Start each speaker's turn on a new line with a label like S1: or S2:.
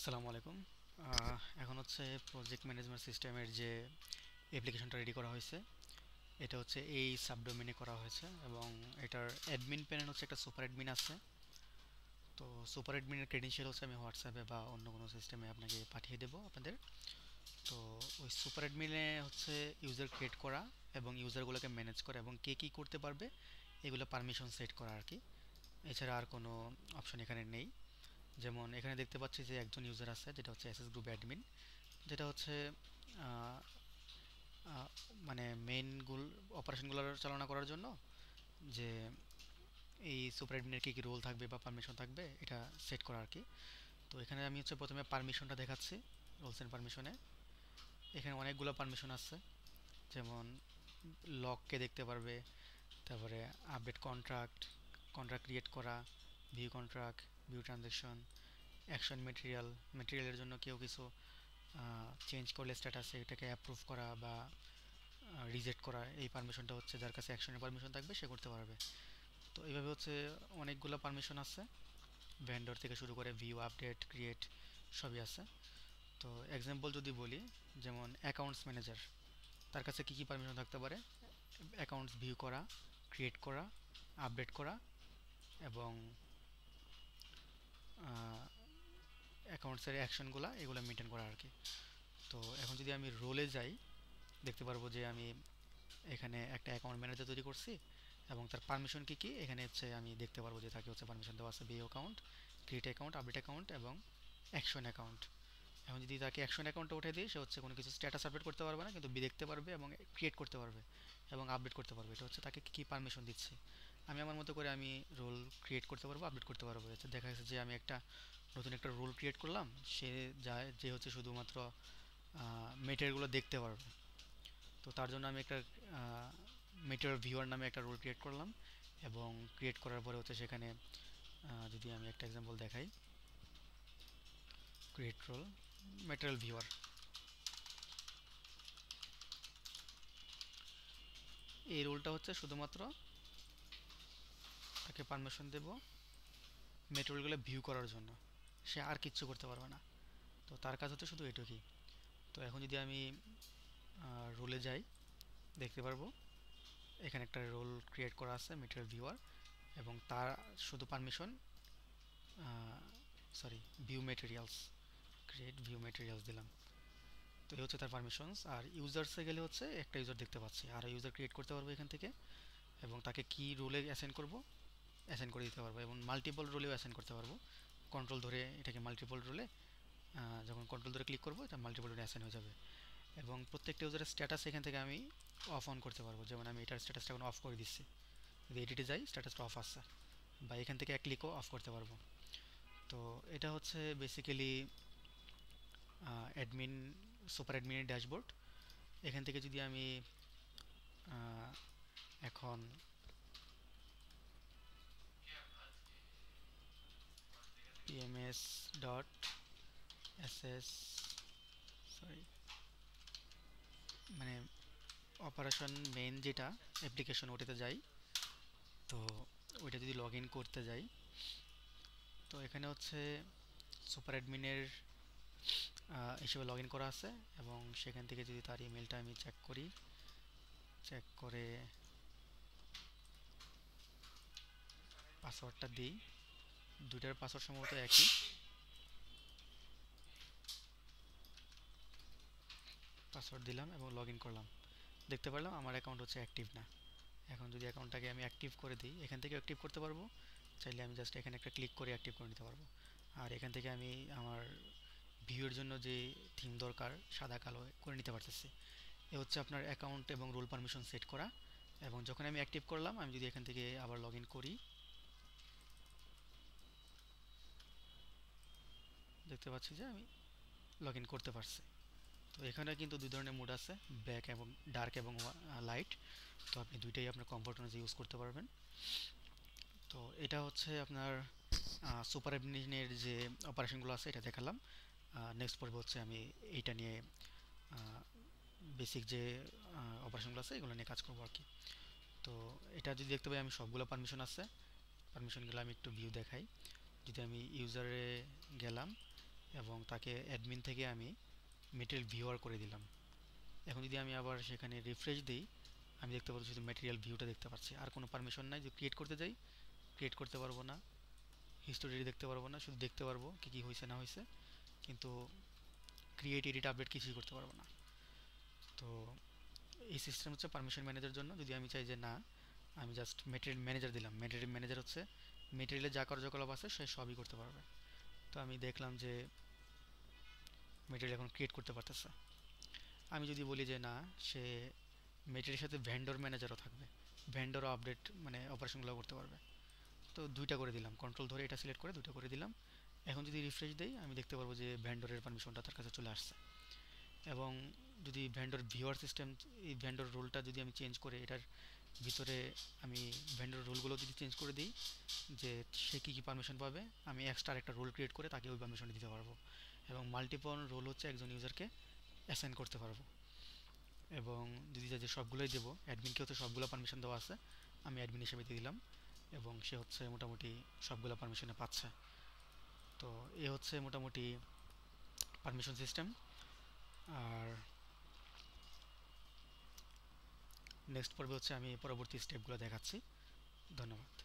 S1: আসসালামু আলাইকুম। এখন হচ্ছে প্রজেক্ট ম্যানেজমেন্ট সিস্টেমের যে অ্যাপ্লিকেশনটা রেডি করা হয়েছে, এটা হচ্ছে এই সাবডোমেনে করা হয়েছে এবং এটার অ্যাডমিন প্যানেল হচ্ছে একটা সুপার অ্যাডমিন আছে। তো সুপার অ্যাডমিনের ক্রেডেনশিয়াল হচ্ছে আমি হোয়াটসঅ্যাপে বা অন্য কোনো সিস্টেমে আপনাকে পাঠিয়ে দেবো আপনাদের। তো ওই সুপার অ্যাডমিনে হচ্ছে ইউজার ক্রিয়েট করা এবং ইউজারগুলোকে ম্যানেজ করা এবং কে কী করতে পারবে এগুলো পারমিশন সেট করা আর কি। এছাড়া আর কোনো অপশন এখানে নেই। যেমন এখানে দেখতে পাচ্ছি যে একজন ইউজার আছে যেটা হচ্ছে এসএস গ্রুপ অ্যাডমিন, যেটা হচ্ছে আহ, আহ, মানে মেইনগুলো অপারেশনগুলো চালনা করার জন্য যে এই সুপার অ্যাডমিনের কী কী রোল থাকবে বা পারমিশন থাকবে এটা সেট করা আর কি। তো এখানে আমি হচ্ছে প্রথমে পারমিশনটা দেখাচ্ছি। রোলস অ্যান্ড পারমিশনে এখানে অনেকগুলো পারমিশন আছে। যেমন লককে দেখতে পারবে, তারপরে আপডেট কন্ট্রাক্ট, কন্ট্রাক্ট ক্রিয়েট করা, view contract, view transaction, action material, মেটেরিয়ালের জন্য কেউ কিছু চেঞ্জ করলে স্ট্যাটাসে এটাকে অ্যাপ্রুভ করা বা রিজেক্ট করা, এই পারমিশনটা হচ্ছে যার কাছে অ্যাকশনের পারমিশন থাকবে সে করতে পারবে। তো এইভাবে হচ্ছে অনেকগুলো পারমিশন আছে, ভেন্ডর থেকে শুরু করে ভিউ, আপডেট, ক্রিয়েট সবই আছে। তো এক্সাম্পল যদি বলি, যেমন অ্যাকাউন্টস ম্যানেজার, তার কাছে কী কী পারমিশন থাকতে পারে: অ্যাকাউন্টস ভিউ করা, ক্রিয়েট করা, আপডেট করা এবং অ্যাকাউন্টসের অ্যাকশনগুলো এগুলো মেনটেন করা আর কি। তো এখন যদি আমি রোলে যাই, দেখতে পারবো যে আমি এখানে একটা অ্যাকাউন্ট ম্যানেজার তৈরি করছি এবং তার পারমিশন কী কী এখানে হচ্ছে আমি দেখতে পারবো যে তাকে হচ্ছে পারমিশন দেওয়া আছে view account, create account, update account এবং অ্যাকশন অ্যাকাউন্ট। এখন যদি তাকে অ্যাকশন অ্যাকাউন্টে উঠে দিই, সে হচ্ছে কোনো কিছু স্ট্যাটাস আপডেট করতে পারবে না, কিন্তু দেখতে পারবে এবং ক্রিয়েট করতে পারবে এবং আপডেট করতে পারবে। এটা হচ্ছে তাকে কী কী পারমিশন দিচ্ছে। আমি আমার মতো করে আমি রোল ক্রিয়েট করতে পারবো, আপডেট করতে পারবো। হচ্ছে দেখা যাচ্ছে যে আমি একটা নতুন একটা রোল ক্রিয়েট করলাম, সে যায় যে হচ্ছে শুধুমাত্র মেটেরিয়ালগুলো দেখতে পারবে। তো তার জন্য আমি একটা মেটেরিয়াল ভিউয়ার নামে একটা রোল ক্রিয়েট করলাম এবং ক্রিয়েট করার পরে হচ্ছে সেখানে যদি আমি একটা এক্সাম্পল দেখাই, ক্রিয়েট রোল মেটেরিয়াল ভিউয়ার, এই রোলটা হচ্ছে শুধুমাত্র তাকে পারমিশন দেব মেটেরিয়ালগুলো ভিউ করার জন্য, সে আর কিচ্ছু করতে পারবে না। তো তার কাজ হচ্ছে শুধু এটুকুই। তো এখন যদি আমি রোলে যাই, দেখতে পারবো এখানে একটা রোল ক্রিয়েট করা আছে মেটেরিয়াল ভিউয়ার এবং তার শুধু permission, sorry, view materials, create view materials দিলাম। তো এই হচ্ছে তার পারমিশনস। আর ইউজার্সে গেলে হচ্ছে একটা ইউজার দেখতে পাচ্ছি, আর ইউজার ক্রিয়েট করতে পারবো এখান থেকে এবং তাকে কি রোলে অ্যাসাইন করব অ্যাসাইন করে দিতে পারবো এবং মাল্টিপল রোলেও অ্যাসাইন করতে পারবো। কন্ট্রোল ধরে এটাকে মাল্টিপল রোলে, যখন কন্ট্রোল ধরে ক্লিক করবো এটা মাল্টিপল রোলে অ্যাসাইন হয়ে যাবে। এবং প্রত্যেকটা ইউজারের স্ট্যাটাস এখান থেকে আমি অফ অন করতে পারবো। যেমন আমি এটার স্ট্যাটাসটা এখন অফ করে দিচ্ছি, যদি এডিটে যাই স্ট্যাটাসটা অফ আসছে, বা এখান থেকে এক ক্লিকও অফ করতে পারবো। তো এটা হচ্ছে বেসিক্যালি অ্যাডমিন, সুপার অ্যাডমিনের ড্যাশবোর্ড। এখান থেকে যদি আমি এখন pms ডট ss, সরি, মানে অপারেশন মেইন যেটা অ্যাপ্লিকেশন ওটাতে যাই, তো ওইটা যদি লগ ইন করতে যাই, তো এখানে হচ্ছে সুপার অ্যাডমিনের হিসেবে লগ ইন করা আছে এবং সেখান থেকে যদি তার ইমেলটা আমি চেক করি, চেক করে পাসওয়ার্ডটা দিই, দুইটার পাসওয়ার্ড সম্ভবত একই, পাসওয়ার্ড দিলাম এবং লগ ইন করলাম, দেখতে পারলাম আমার অ্যাকাউন্ট হচ্ছে অ্যাক্টিভ না। এখন যদি অ্যাকাউন্টটাকে আমি অ্যাক্টিভ করে দিই, এখান থেকে অ্যাক্টিভ করতে পারবো, চাইলে আমি জাস্ট এখানে একটা ক্লিক করে অ্যাক্টিভ করে নিতে পারবো। আর এখান থেকে আমি আমার ভিউয়ের জন্য যে থিম দরকার সাদা কালো করে নিতে পারতেছি। এ হচ্ছে আপনার অ্যাকাউন্ট এবং রোল পারমিশন সেট করা। এবং যখন আমি অ্যাক্টিভ করলাম, আমি যদি এখান থেকে আবার লগ ইন করি, দেখতে পাচ্ছি যে আমি লগ ইন করতে পারছি। তো এখানে কিন্তু দুই ধরনের মোড আছে, ব্ল্যাক এবং ডার্ক এবং লাইট। তো আপনি দুইটাই আপনার কমফোর্ট অনুযায়ী ইউজ করতে পারবেন। তো এটা হচ্ছে আপনার সুপার অ্যাডমিনের যে অপারেশনগুলো আছে এটা দেখালাম। নেক্সট পর্বে হচ্ছে আমি এইটা নিয়ে বেসিক যে অপারেশনগুলো আছে এগুলো নিয়ে কাজ করবো আর কি। তো এটা যদি দেখতে পাই আমি সবগুলো পারমিশন আছে, পারমিশনগুলো আমি একটু ভিউ দেখাই। যদি আমি ইউজারে গেলাম, এবং তাকে অ্যাডমিন থেকে আমি মেটেরিয়াল ভিউয়ার করে দিলাম। এখন যদি আমি আবার সেখানে রিফ্রেশ দিই, আমি দেখতে পাচ্ছি শুধু ম্যাটেরিয়াল ভিউটা দেখতে পাচ্ছি, আর কোনো পারমিশন নাই। যদি ক্রিয়েট করতে যাই, ক্রিয়েট করতে পারবো না, হিস্টোরি দেখতে পারবো না, শুধু দেখতে পারবো কি কি হয়েছে না হয়েছে, কিন্তু ক্রিয়েট এডিট আপডেট কিছুই করতে পারবো না। তো এই সিস্টেম হচ্ছে পারমিশন ম্যানেজার জন্য। যদি আমি চাই যে না, আমি জাস্ট মেটেরিয়াল ম্যানেজার দিলাম, মেটেরিয়াল ম্যানেজার হচ্ছে মেটেরিয়ালে যা কার্যকলাপ আছে সে সবই করতে পারবে। তো আমি দেখলাম যে মেটেরিয়াল এখন ক্রিয়েট করতে পারতেছে। আমি যদি বলি যে না, সে মেটেরিয়ালের সাথে ভেন্ডর ম্যানেজারও থাকবে, ভেন্ডরও আপডেট মানে অপারেশনগুলো করতে পারবে। তো দুইটা করে দিলাম, কন্ট্রোল ধরে এটা সিলেক্ট করে দুইটা করে দিলাম। এখন যদি রিফ্রেশ দেই, আমি দেখতে পারবো যে ভেন্ডরের পারমিশনটা তার কাছে চলে আসছে। এবং যদি ভেন্ডর ভিউয়ার সিস্টেম, এই ভেন্ডর রোলটা যদি আমি চেঞ্জ করে এটার ভিতরে আমি ভেন্ডর রোলগুলো যদি চেঞ্জ করে দিই যে সে কী কী পারমিশন পাবে, আমি এক্সট্রা একটা রোল ক্রিয়েট করে তাকে ওই পারমিশনটা দিতে পারবো। এবং মাল্টিপল রোল হচ্ছে একজন ইউজারকে অ্যাসাইন করতে পারবো। এবং যদি যে সবগুলোই দেবো, অ্যাডমিনকেও তো সবগুলো পারমিশন দেওয়া আছে, আমি অ্যাডমিন হিসেবে দিয়ে দিলাম এবং সে হচ্ছে মোটামুটি সবগুলো পারমিশনে পাচ্ছে। তো এ হচ্ছে মোটামুটি পারমিশন সিস্টেম। আর নেক্সট পর্বে হচ্ছে আমি পরবর্তী স্টেপগুলো দেখাচ্ছি। ধন্যবাদ।